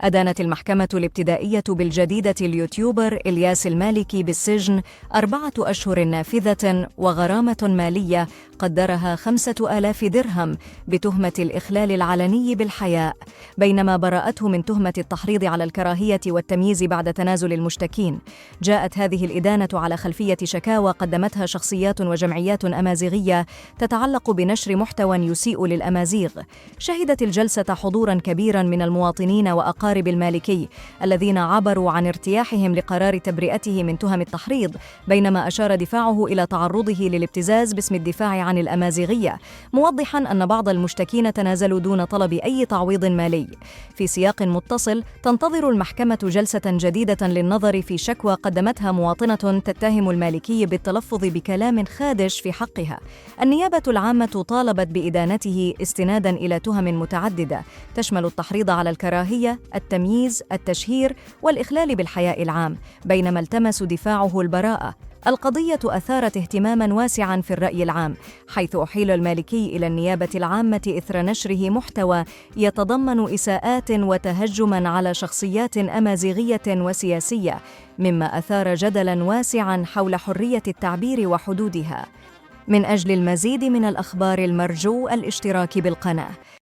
أدانت المحكمة الابتدائية بالجديدة اليوتيوبر إلياس المالكي بالسجن 4 أشهر نافذة وغرامة مالية قدرها 5000 درهم بتهمة الإخلال العلني بالحياء، بينما برأته من تهمة التحريض على الكراهية والتمييز بعد تنازل المشتكين. جاءت هذه الإدانة على خلفية شكاوى قدمتها شخصيات وجمعيات أمازيغية تتعلق بنشر محتوى يسيء للأمازيغ. شهدت الجلسة حضورا كبيرا من المواطنين وأقارب المالكي الذين عبروا عن ارتياحهم لقرار تبرئته من تهم التحريض، بينما أشار دفاعه إلى تعرضه للابتزاز باسم الدفاع عن الأمازيغية، موضحا أن بعض المشتكين تنازلوا دون طلب أي تعويض مالي. في سياق متصل، تنتظر المحكمة جلسة جديدة للنظر في شكوى قدمتها مواطنة تتهم المالكي بالتلفظ بكلام خادش في حقها. النيابة العامة طالبت بإدانته استنادا إلى تهم متعددة تشمل التحريض على الكراهية، التمييز، التشهير والإخلال بالحياء العام، بينما التمس دفاعه البراءة. القضية أثارت اهتماما واسعا في الرأي العام، حيث أحيل المالكي إلى النيابة العامة إثر نشره محتوى يتضمن إساءات وتهجما على شخصيات أمازيغية وسياسية، مما أثار جدلا واسعا حول حرية التعبير وحدودها. من أجل المزيد من الأخبار المرجو الاشتراك بالقناة.